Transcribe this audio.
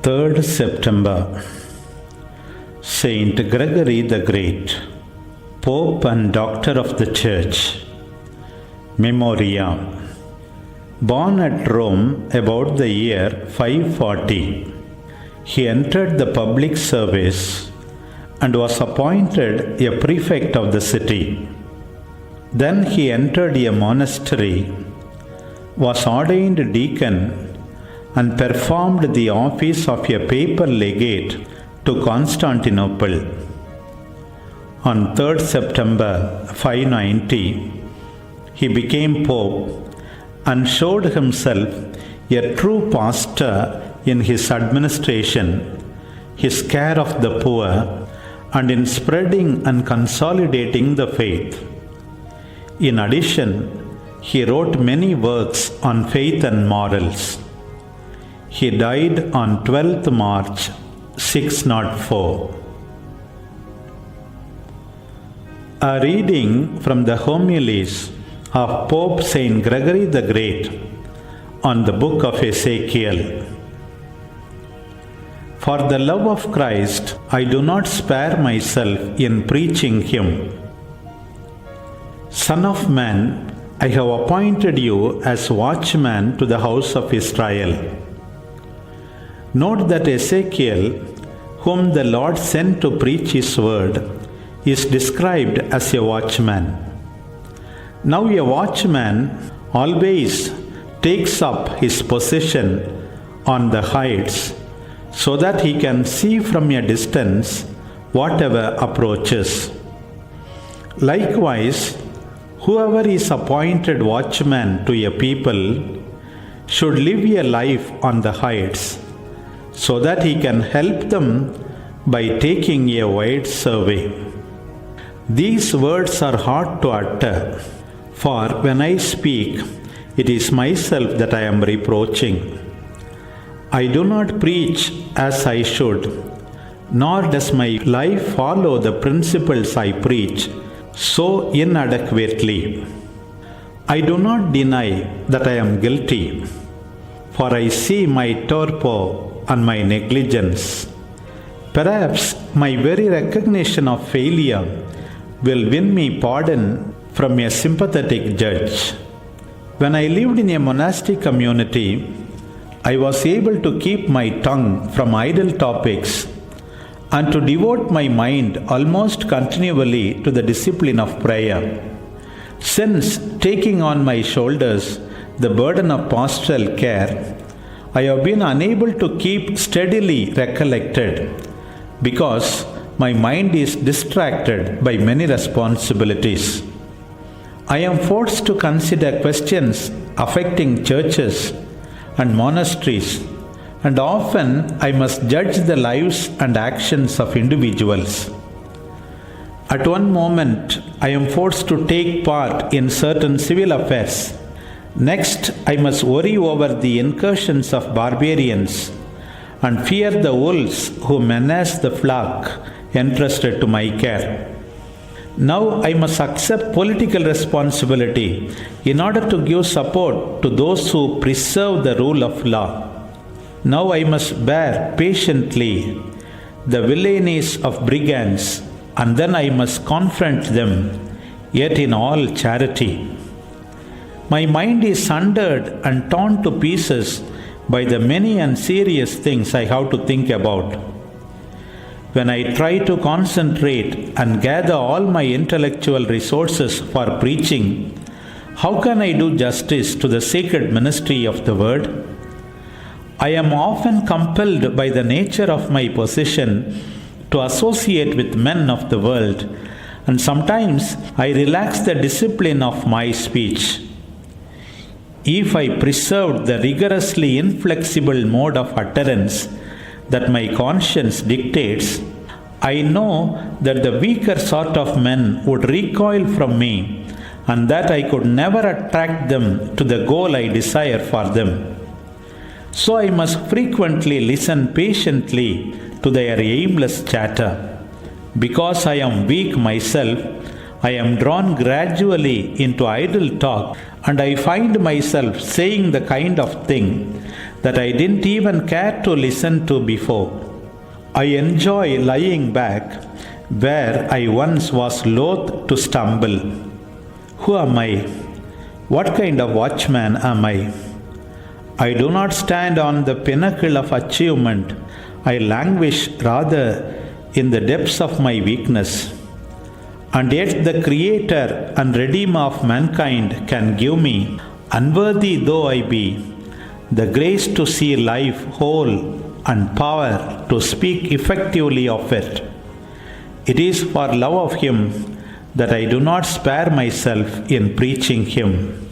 3rd September. Saint Gregory the Great, Pope and Doctor of the Church. Memoria. Born at Rome about the year 540, he entered the public service and was appointed a prefect of the city. Then he entered a monastery, was ordained deacon, and performed the office of a papal legate to Constantinople. On 3rd September 590, he became Pope and showed himself a true pastor in his administration, his care of the poor, and in spreading and consolidating the faith. In addition, he wrote many works on faith and morals. He died on 12th March 604. A reading from the homilies of Pope Saint Gregory the Great on the book of Ezekiel. For the love of Christ, I do not spare myself in preaching him. Son of man, I have appointed you as watchman to the house of Israel. Note that Ezekiel, whom the Lord sent to preach his word, is described as a watchman. Now a watchman always takes up his position on the heights so that he can see from a distance whatever approaches. Likewise, whoever is appointed watchman to a people should live a life on the heights so that he can help them by taking a wide survey. These words are hard to utter, for when I speak, it is myself that I am reproaching. I do not preach as I should, nor does my life follow the principles I preach so inadequately. I do not deny that I am guilty, for I see my torpor and my negligence. Perhaps my very recognition of failure will win me pardon from a sympathetic judge. When I lived in a monastic community, I was able to keep my tongue from idle topics and to devote my mind almost continually to the discipline of prayer. Since taking on my shoulders the burden of pastoral care, I have been unable to keep steadily recollected because my mind is distracted by many responsibilities. I am forced to consider questions affecting churches and monasteries, and often I must judge the lives and actions of individuals. At one moment, I am forced to take part in certain civil affairs. Next, I must worry over the incursions of barbarians and fear the wolves who menace the flock entrusted to my care. Now I must accept political responsibility in order to give support to those who preserve the rule of law. Now I must bear patiently the villainies of brigands, and then I must confront them, yet in all charity. My mind is sundered and torn to pieces by the many and serious things I have to think about. When I try to concentrate and gather all my intellectual resources for preaching, how can I do justice to the sacred ministry of the Word? I am often compelled by the nature of my position to associate with men of the world, and sometimes I relax the discipline of my speech. If I preserved the rigorously inflexible mode of utterance that my conscience dictates, I know that the weaker sort of men would recoil from me and that I could never attract them to the goal I desire for them. So I must frequently listen patiently to their aimless chatter. Because I am weak myself, I am drawn gradually into idle talk, and I find myself saying the kind of thing that I didn't even care to listen to before. I enjoy lying back where I once was loath to stumble. Who am I? What kind of watchman am I? I do not stand on the pinnacle of achievement. I languish rather in the depths of my weakness. And yet the Creator and Redeemer of mankind can give me, unworthy though I be, the grace to see life whole and power to speak effectively of it. It is for love of Him that I do not spare myself in preaching Him.